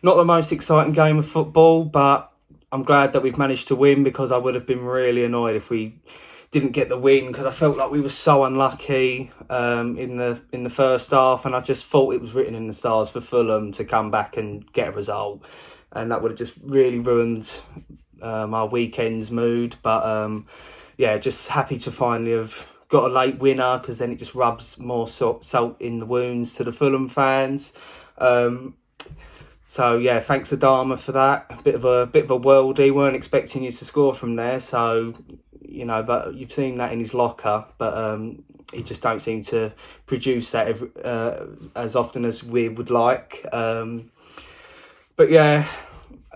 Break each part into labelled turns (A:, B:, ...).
A: not the most exciting game of football, but I'm glad that we've managed to win, because I would have been really annoyed if we didn't get the win, because I felt like we were so unlucky in the first half, and I just thought it was written in the stars for Fulham to come back and get a result, and that would have just really ruined our weekend's mood. But yeah, just happy to finally have got a late winner, because then it just rubs more salt in the wounds to the Fulham fans. So yeah, thanks Adama for that. A bit of a worldie. Weren't expecting you to score from there, so but you've seen that in his locker. But he just don't seem to produce that as often as we would like. But yeah,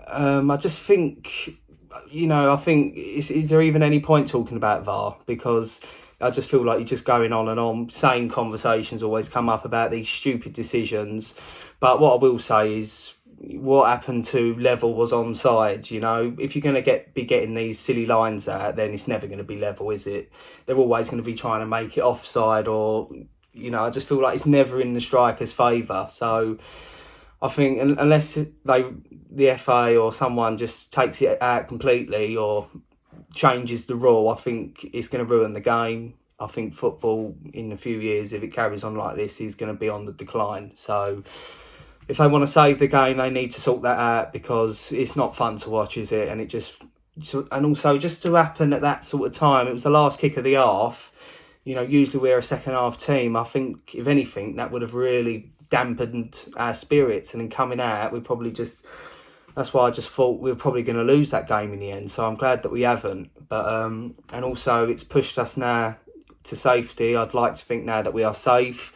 A: I just think, I think is there even any point talking about VAR? Because I just feel like you're just going on and on. Same conversations always come up about these stupid decisions. But what I will say is, what happened to level was onside. If you're going to be getting these silly lines out, then it's never going to be level, is it? They're always going to be trying to make it offside, or I just feel like it's never in the striker's favour. So I think unless the FA or someone just takes it out completely or changes the rule, I think it's going to ruin the game. I think football in a few years, if it carries on like this, is going to be on the decline. So if they want to save the game, they need to sort that out, because it's not fun to watch, is it? And and also just to happen at that sort of time, it was the last kick of the half. Usually we're a second half team. I think if anything, that would have really dampened our spirits. And then coming out, that's why I just thought we were probably going to lose that game in the end. So I'm glad that we haven't. But and also it's pushed us now to safety. I'd like to think now that we are safe.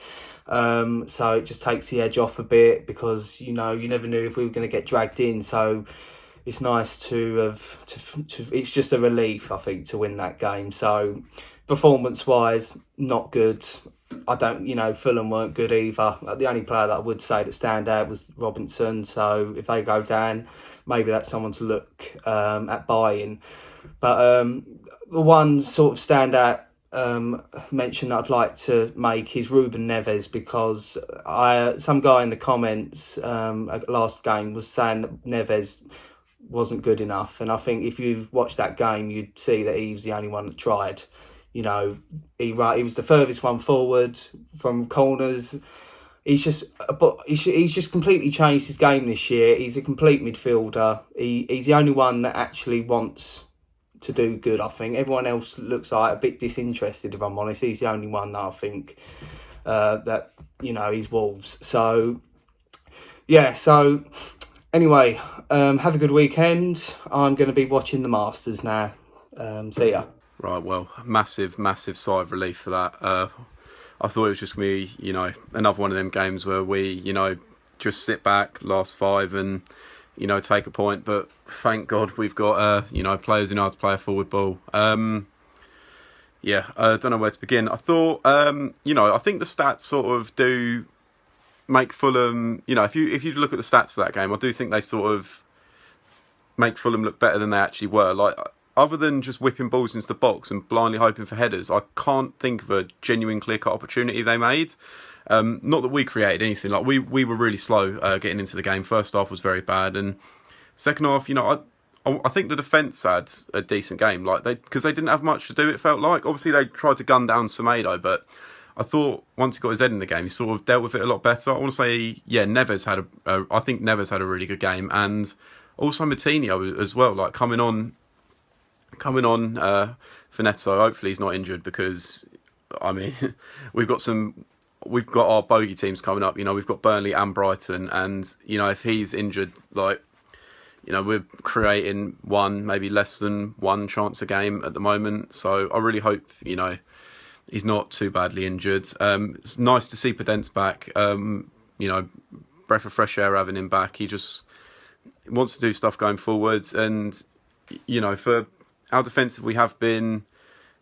A: So it just takes the edge off a bit, because you never knew if we were going to get dragged in. So it's nice to have it's just a relief, I think, to win that game. So performance wise, not good. I don't, Fulham weren't good either. The only player that I would say that stand out was Robinson. So if they go down, maybe that's someone to look at buying. But the one sort of standout mention that I'd like to make is Ruben Neves, because some guy in the comments at last game was saying that Neves wasn't good enough, and I think if you've watched that game, you'd see that he was the only one that tried. He was the furthest one forward from corners. He's just completely changed his game this year. He's a complete midfielder. He's the only one that actually wants to do good, I think. Everyone else looks like a bit disinterested, if I'm honest. He's the only one that I think that he's Wolves. So yeah, so anyway, have a good weekend. I'm going to be watching the Masters now. See ya.
B: Right, well, massive sigh of relief for that. I thought it was just going to be, another one of them games where we, just sit back, last five, and take a point. But thank God we've got, players who know how to play a forward ball. Yeah, I don't know where to begin. I thought, I think the stats sort of do make Fulham, if you look at the stats for that game, I do think they sort of make Fulham look better than they actually were. Like, other than just whipping balls into the box and blindly hoping for headers, I can't think of a genuine clear-cut opportunity they made. Not that we created anything. Like, we were really slow getting into the game. First half was very bad, and second half, I think the defence had a decent game. Like, because they didn't have much to do. It felt like, obviously they tried to gun down Semedo, but I thought once he got his head in the game, he sort of dealt with it a lot better. I want to say, yeah, Neves had I think Neves had a really good game, and also Moutinho as well. Like, coming on for Neto. Hopefully he's not injured, because I mean we've got our bogey teams coming up. We've got Burnley and Brighton, and if he's injured, like, we're creating one, maybe less than one chance a game at the moment. So I really hope he's not too badly injured. It's nice to see Podence back. Breath of fresh air having him back. He just wants to do stuff going forwards, and for how defensive we have been,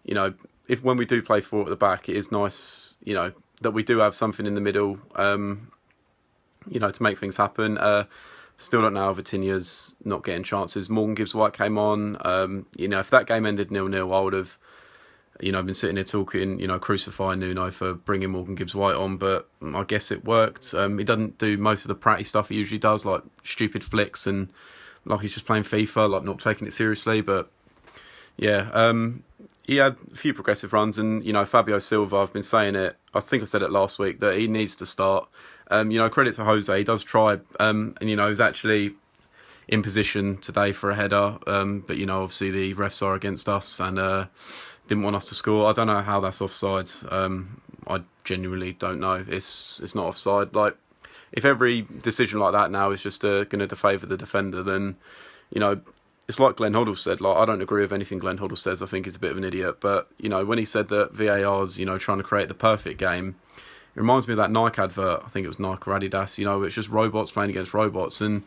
B: if when we do play four at the back, it is nice, that we do have something in the middle, to make things happen. Still don't know how Vitinha's not getting chances. Morgan Gibbs-White came on. If that game ended 0-0, I would have been sitting here talking, crucifying Nuno for bringing Morgan Gibbs-White on, but I guess it worked. He doesn't do most of the pratty stuff he usually does, like stupid flicks and like he's just playing FIFA, like not taking it seriously. But yeah, he had a few progressive runs, and Fabio Silva. I've been saying it. I think I said it last week that he needs to start. Credit to Jose, he does try, and he's actually in position today for a header. But obviously the refs are against us and didn't want us to score. I don't know how that's offside. I genuinely don't know. It's not offside. Like, if every decision like that now is just going to favour the defender, then it's like Glenn Hoddle said. Like, I don't agree with anything Glenn Hoddle says. I think he's a bit of an idiot. But when he said that VAR's trying to create the perfect game, it reminds me of that Nike advert. I think it was Nike or Adidas. It's just robots playing against robots, and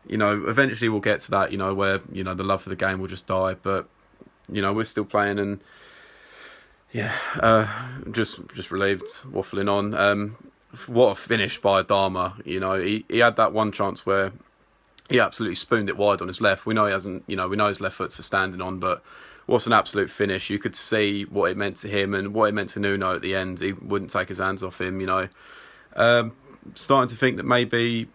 B: eventually we'll get to that. Where the love for the game will just die. But we're still playing, and yeah, just relieved waffling on. What a finish by Adama. He had that one chance where he absolutely spooned it wide on his left. We know he hasn't, we know his left foot's for standing on, but what's an absolute finish. You could see what it meant to him and what it meant to Nuno at the end. He wouldn't take his hands off him, Starting to think that maybe,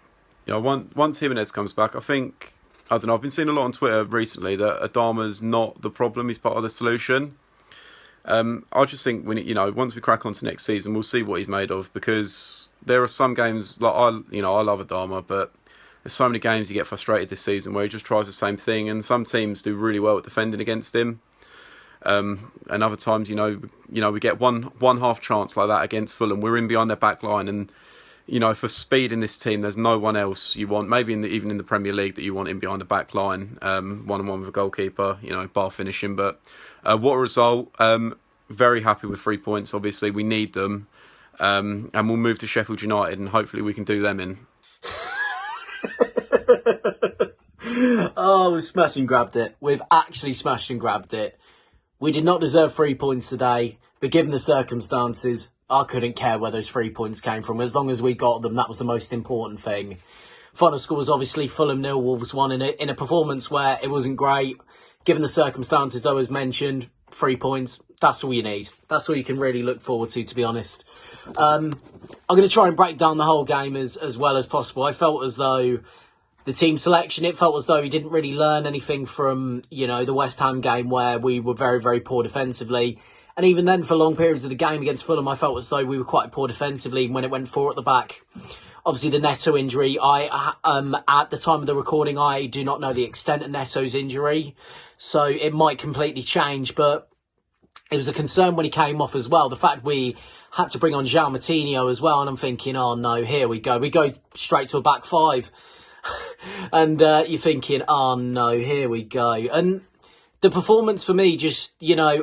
B: once Jimenez comes back, I don't know, I've been seeing a lot on Twitter recently that Adama's not the problem, he's part of the solution. I just think once we crack on to next season, we'll see what he's made of, because there are some games, like I love Adama, but there's so many games you get frustrated this season where he just tries the same thing, and some teams do really well at defending against him. And other times, we get one half chance like that against Fulham. We're in behind their back line, and for speed in this team, there's no one else you want, maybe even in the Premier League, that you want in behind the back line, one-on-one with a goalkeeper, bar finishing. But what a result. Very happy with 3 points. Obviously, we need them. And we'll move to Sheffield United, and hopefully we can do them in.
C: Oh, we've smashed and grabbed it. We've actually smashed and grabbed it. We did not deserve 3 points today, but given the circumstances, I couldn't care where those 3 points came from. As long as we got them, that was the most important thing. Final score was obviously Fulham 0, Wolves 1 in a performance where it wasn't great. Given the circumstances, though, as mentioned, 3 points, that's all you need. That's all you can really look forward to be honest. I'm going to try and break down the whole game as well as possible. I felt as though the team selection, it felt as though he didn't really learn anything from, the West Ham game where we were very, very poor defensively. And even then, for long periods of the game against Fulham, I felt as though we were quite poor defensively when it went 4 at the back. Obviously, the Neto injury, at the time of the recording, I do not know the extent of Neto's injury. So it might completely change, but it was a concern when he came off as well. The fact we had to bring on João Moutinho as well, and I'm thinking, oh no, here we go. We go straight to a back 5. And you're thinking, oh no, here we go. And the performance for me, just,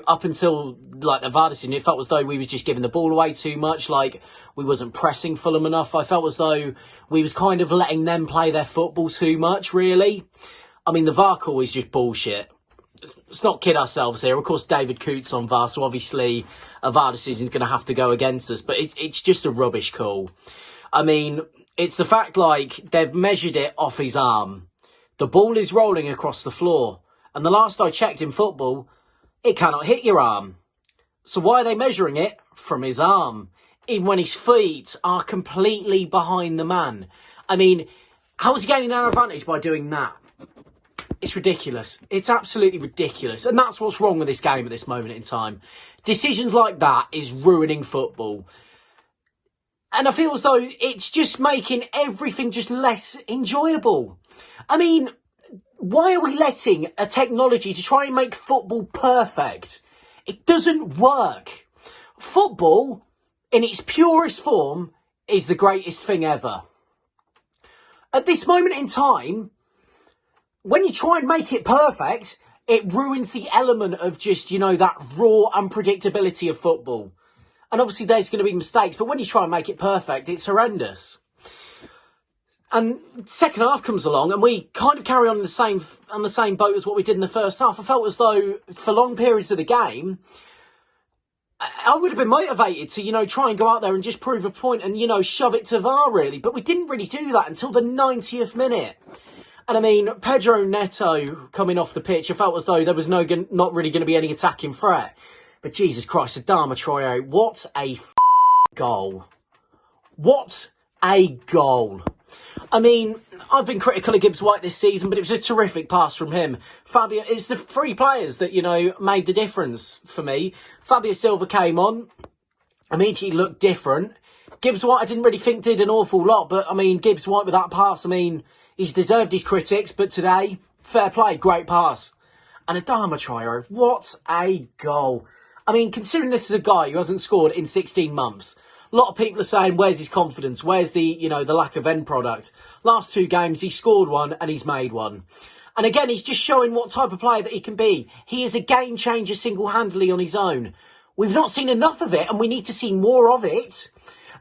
C: up until like the VAR decision, it felt as though we was just giving the ball away too much. Like, we wasn't pressing Fulham enough. I felt as though we was kind of letting them play their football too much, really. I mean, the VAR call is just bullshit. Let's not kid ourselves here. Of course, David Coote's on VAR, so obviously a VAR decision is going to have to go against us. But it's just a rubbish call. I mean, it's the fact, like, they've measured it off his arm. The ball is rolling across the floor. And the last I checked in football, it cannot hit your arm. So why are they measuring it from his arm? Even when his feet are completely behind the man. I mean, how is he gaining an advantage by doing that? It's ridiculous. It's absolutely ridiculous. And that's what's wrong with this game at this moment in time. Decisions like that is ruining football. And I feel as though it's just making everything just less enjoyable. I mean, why are we letting a technology to try and make football perfect? It doesn't work. Football, in its purest form, is the greatest thing ever. At this moment in time, when you try and make it perfect, it ruins the element of just, that raw unpredictability of football. And obviously there's going to be mistakes, but when you try and make it perfect, it's horrendous. And second half comes along and we kind of carry on the same boat as what we did in the first half. I felt as though for long periods of the game, I would have been motivated to, try and go out there and just prove a point and, shove it to VAR really. But we didn't really do that until the 90th minute. And I mean, Pedro Neto coming off the pitch, I felt as though there was not really going to be any attacking threat. But Jesus Christ, Adama Traore, what a goal. What a goal. I mean, I've been critical of Gibbs White this season, but it was a terrific pass from him. Fabio, it's the three players that, made the difference for me. Fabio Silva came on, immediately looked different. Gibbs White, I didn't really think did an awful lot, but I mean, Gibbs White with that pass, I mean, he's deserved his critics, but today, fair play, great pass. And Adama Traore, what a goal. I mean, considering this is a guy who hasn't scored in 16 months, a lot of people are saying, where's his confidence? Where's the lack of end product? Last 2 games, he scored one and he's made one. And again, he's just showing what type of player that he can be. He is a game changer single-handedly on his own. We've not seen enough of it and we need to see more of it.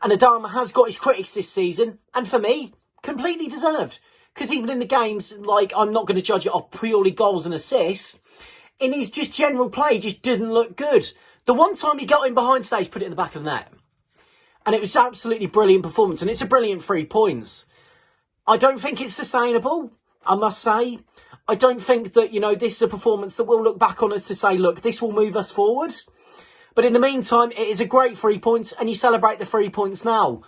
C: And Adama has got his critics this season. And for me, completely deserved. Because even in the games, I'm not going to judge it off purely goals and assists. In his just general play, just didn't look good. The one time he got in behind stage, put it in the back of the net. And it was absolutely brilliant performance. And it's a brilliant 3 points. I don't think it's sustainable, I must say. I don't think that, this is a performance that we'll look back on us to say, look, this will move us forward. But in the meantime, it is a great 3 points and you celebrate the 3 points now.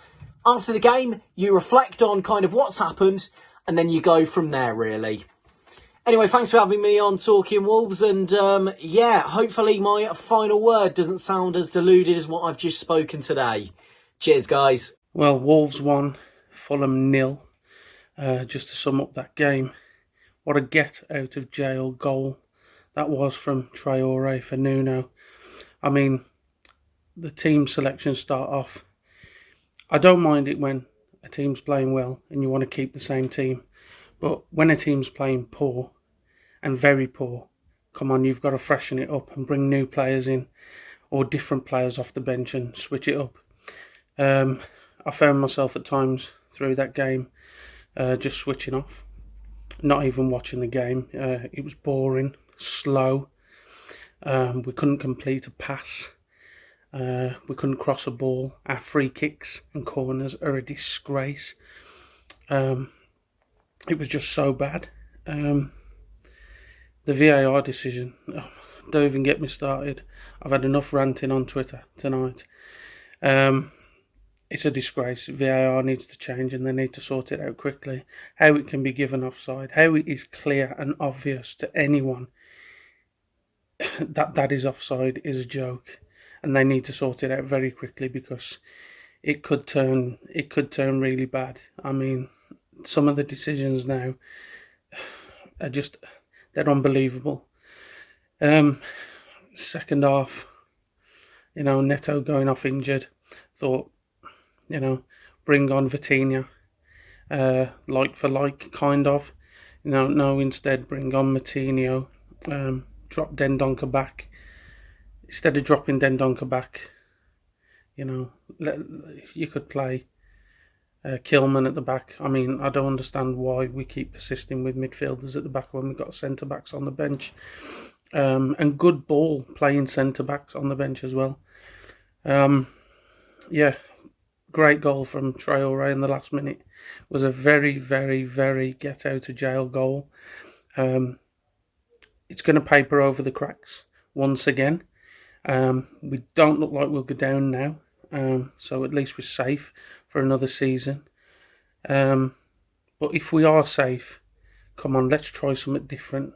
C: After the game, you reflect on kind of what's happened and then you go from there, really. Anyway, thanks for having me on Talking Wolves. And hopefully my final word doesn't sound as deluded as what I've just spoken today. Cheers, guys.
D: Well, Wolves 1, Fulham 0. Just to sum up that game, what a get out of jail goal that was from Traore for Nuno. I mean, the team selection start off. I don't mind it when a team's playing well and you want to keep the same team. But when a team's playing poor and very poor, come on, you've got to freshen it up and bring new players in or different players off the bench and switch it up. I found myself at times through that game just switching off, not even watching the game. It was boring, slow. We couldn't complete a pass. We couldn't cross a ball. Our free kicks and corners are a disgrace. It was just so bad. The VAR decision, don't even get me started. I've had enough ranting on Twitter tonight. It's a disgrace. VAR needs to change and they need to sort it out quickly. How it can be given offside, how it is clear and obvious to anyone that is offside is a joke. And they need to sort it out very quickly because it could turn really bad. I mean, some of the decisions now are they're unbelievable. Second half, Neto going off injured. Thought, bring on Vitinha, like for like, kind of. No, instead bring on Matinho, drop Dendoncker back. Instead of dropping Dendoncker back, you could play Kilman at the back. I mean, I don't understand why we keep persisting with midfielders at the back when we've got centre-backs on the bench. And good ball playing centre-backs on the bench as well. Great goal from Traore in the last minute. It was a very, very, very get-out-of-jail goal. It's going to paper over the cracks once again. We don't look like we'll go down now. So at least we're safe for another season. But if we are safe, come on, let's try something different.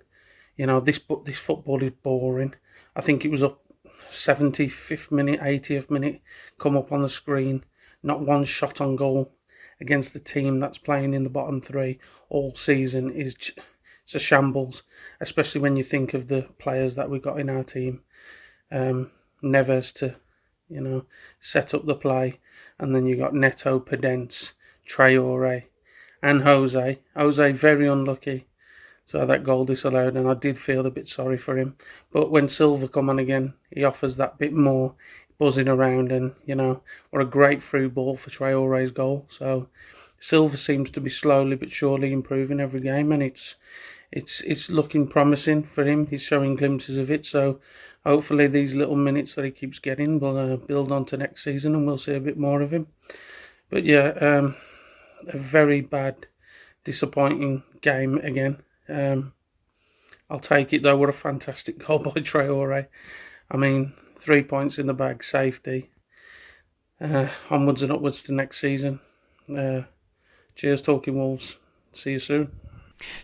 D: This football is boring. I think it was up 75th minute, 80th minute, come up on the screen. Not one shot on goal against the team that's playing in the bottom 3 all season. It's a shambles, especially when you think of the players that we got in our team. Neves to, set up the play. And then you got Neto, Podence, Traore and Jose. Jose very unlucky. So that goal disallowed, and I did feel a bit sorry for him. But when Silva come on again, he offers that bit more, buzzing around, and what a great through ball for Traore's goal. So Silva seems to be slowly but surely improving every game, and it's looking promising for him. He's showing glimpses of it. So hopefully these little minutes that he keeps getting will build on to next season, and we'll see a bit more of him. But a very bad, disappointing game again. I'll take it though. What a fantastic goal by Traore. I mean, 3 points in the bag, safety. Onwards and upwards to next season. Cheers, Talking Wolves. See you soon.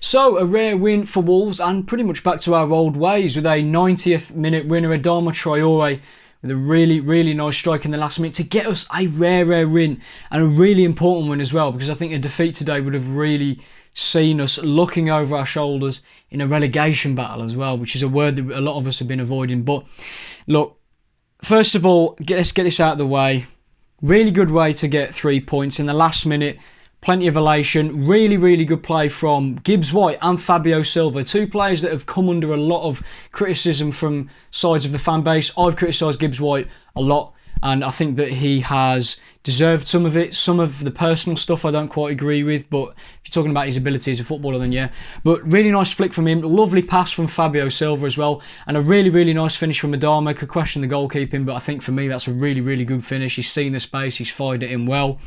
E: So, a rare win for Wolves, and pretty much back to our old ways with a 90th minute winner, Adama Traore, with a really, really nice strike in the last minute to get us a rare win, and a really important one as well, because I think a defeat today would have really seen us looking over our shoulders in a relegation battle as well, which is a word that a lot of us have been avoiding. But look, first of all, let's get this out of the way. Really good way to get 3 points in the last minute. Plenty of elation. Really, really good play from Gibbs-White and Fabio Silva. Two players that have come under a lot of criticism from sides of the fan base. I've criticised Gibbs-White a lot, and I think that he has deserved some of it. Some of the personal stuff I don't quite agree with, but if you're talking about his ability as a footballer, then yeah. But really nice flick from him. Lovely pass from Fabio Silva as well. And a really, really nice finish from Adama. Could question the goalkeeping, but I think for me that's a really, really good finish. He's seen the space. He's fired it in well.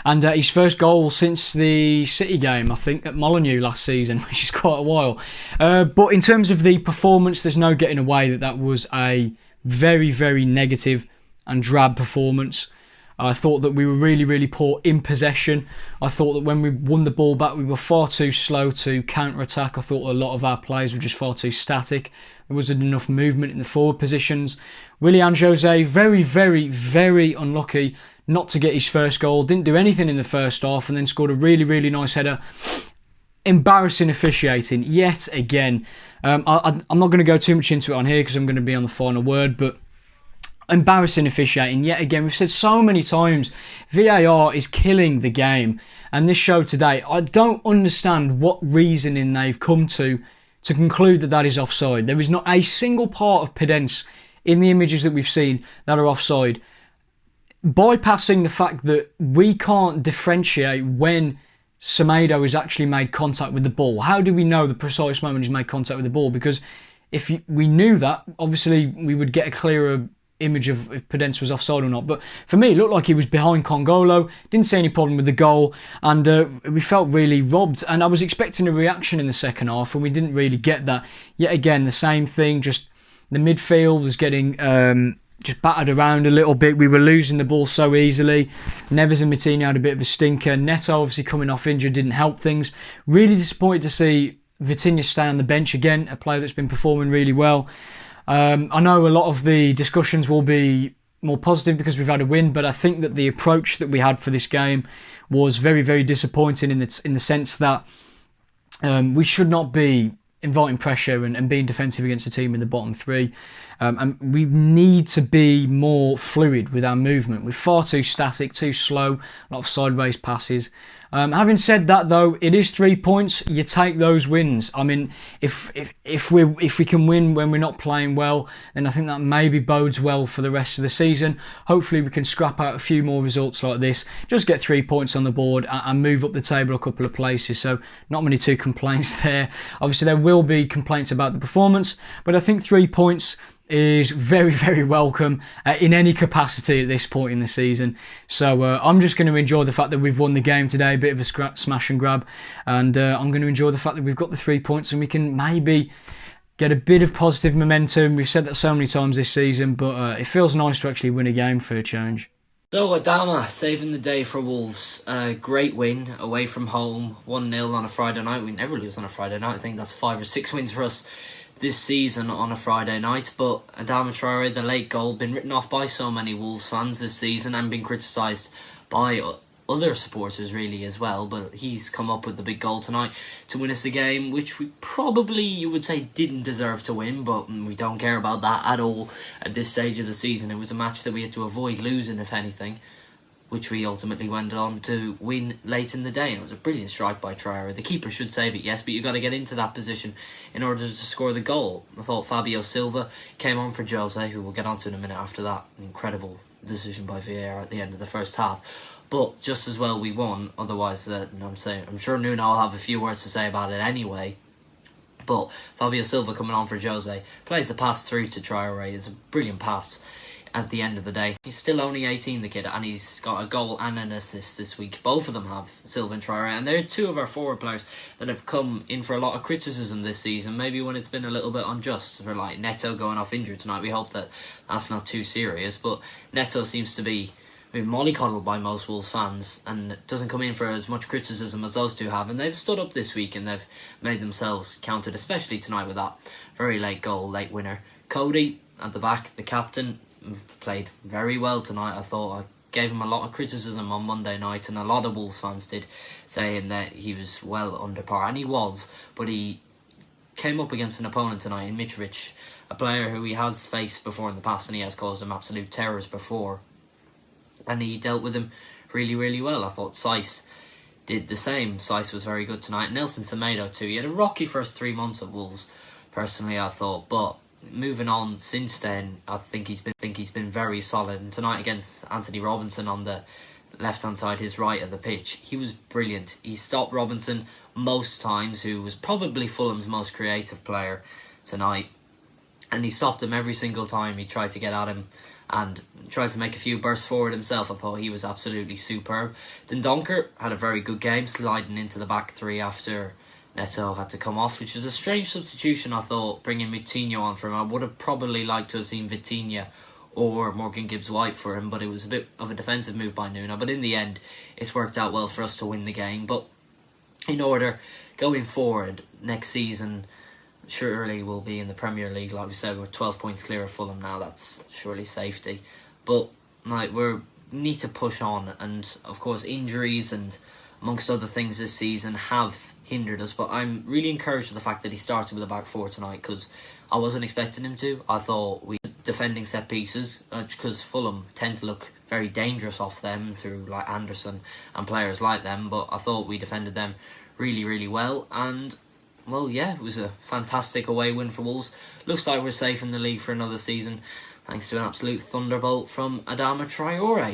E: And his first goal since the City game, I think, at Molineux last season, which is quite a while. But in terms of the performance, there's no getting away that was a very, very negative and drab performance. I thought that we were really, really poor in possession. I thought that when we won the ball back, we were far too slow to counter-attack. I thought a lot of our players were just far too static. There wasn't enough movement in the forward positions. Willian Jose, very, very, very unlucky not to get his first goal. Didn't do anything in the first half and then scored a really, really nice header. Embarrassing officiating yet again. I'm not going to go too much into it on here because I'm going to be on the final word, but embarrassing officiating yet again. We've said so many times VAR is killing the game, and this show today, I don't understand what reasoning they've come to conclude that that is offside. There is not a single part of Pedence in the images that we've seen that are offside, bypassing the fact that we can't differentiate when Semedo has actually made contact with the ball. How do we know the precise moment he's made contact with the ball? Because if we knew that, obviously we would get a clearer image of if Pedence was offside or not. But for me, it looked like he was behind Congolo. Didn't see any problem with the goal, and we felt really robbed. And I was expecting a reaction in the second half, and we didn't really get that. Yet again, the same thing. Just the midfield was getting just battered around a little bit. We were losing the ball so easily. Neves and Matinho had a bit of a stinker. Neto, obviously coming off injured, didn't help things. Really disappointed to see Vitinha stay on the bench again, a player that's been performing really well. I know a lot of the discussions will be more positive because we've had a win, but I think that the approach that we had for this game was very, very disappointing in the sense that we should not be inviting pressure and being defensive against a team in the bottom three. And we need to be more fluid with our movement. We're far too static, too slow, a lot of sideways passes. Having said that, though, it is 3 points. You take those wins. I mean, if we can win when we're not playing well, then I think that maybe bodes well for the rest of the season. Hopefully, we can scrap out a few more results like this. Just get 3 points on the board and move up the table a couple of places. So, not many complaints there. Obviously, there will be complaints about the performance, but I think 3 points is very, very welcome in any capacity at this point in the season. So I'm just going to enjoy the fact that we've won the game today, a bit of a smash and grab, and I'm going to enjoy the fact that we've got the 3 points and we can maybe get a bit of positive momentum. We've said that so many times this season, but it feels nice to actually win a game for a change.
C: So Adama saving the day for Wolves. Great win away from home, 1-0 on a Friday night. We never lose on a Friday night. I think that's 5 or 6 wins for us this season on a Friday night. But Adama Traore, the late goal, been written off by so many Wolves fans this season and been criticised by other supporters really as well. But he's come up with the big goal tonight to win us the game, which we probably, you would say, didn't deserve to win, but we don't care about that at all at this stage of the season. It was a match that we had to avoid losing, if anything, which we ultimately went on to win late in the day. And it was a brilliant strike by Traore. The keeper should save it, yes, but you've got to get into that position in order to score the goal. I thought Fabio Silva came on for Jose, who we'll get onto in a minute after that. An incredible decision by VAR at the end of the first half. But just as well we won, otherwise I'm sure Nuno will have a few words to say about it anyway. But Fabio Silva coming on for Jose, plays the pass through to Traore. It's a brilliant pass.
F: at the end of the day. He's still only 18, the kid, and he's got a goal and an assist this week. Both of them have, Silva and Traore, and they're two of our forward players that have come in for a lot of criticism this season, maybe when it's been a little bit unjust, for like Neto going off injured tonight. We hope that that's not too serious, but Neto seems to be mollycoddled by most Wolves fans and doesn't come in for as much criticism as those two have, and they've stood up this week and they've made themselves counted, especially tonight with that very late goal, late winner. Cody at the back, the captain, played very well tonight. I thought I gave him a lot of criticism on Monday night, and a lot of Wolves fans did, saying that he was well under par, and he was, but he came up against an opponent tonight in Mitrovic, a player who he has faced before in the past, and he has caused him absolute terrors before, and he dealt with him really, really well. I thought Saiss did the same. Saiss was very good tonight. Nelson Semedo too. He had a rocky first 3 months at Wolves, personally, I thought, but moving on since then, I think he's been very solid. And tonight against Anthony Robinson on the left-hand side, his right of the pitch, he was brilliant. He stopped Robinson most times, who was probably Fulham's most creative player tonight, and he stopped him every single time he tried to get at him and tried to make a few bursts forward himself. I thought he was absolutely superb. Dendoncker had a very good game, sliding into the back three after Neto had to come off, which was a strange substitution, I thought, bringing Moutinho on for him. I would have probably liked to have seen Vitinha or Morgan Gibbs-White for him, but it was a bit of a defensive move by Nuno. But in the end, it's worked out well for us to win the game. But in order, going forward, next season, surely we'll be in the Premier League. Like we said, we're 12 points clear of Fulham now. That's surely safety. But we need to push on. And, of course, injuries and amongst other things this season have hindered us, but I'm really encouraged with the fact that he started with a back four tonight, because I wasn't expecting him to. I thought we defending set pieces, because Fulham tend to look very dangerous off them through like Anderson and players like them, but I thought we defended them really, really well, and well, yeah, it was a fantastic away win for Wolves. Looks like we're safe in the league for another season, thanks to an absolute thunderbolt from Adama Traore.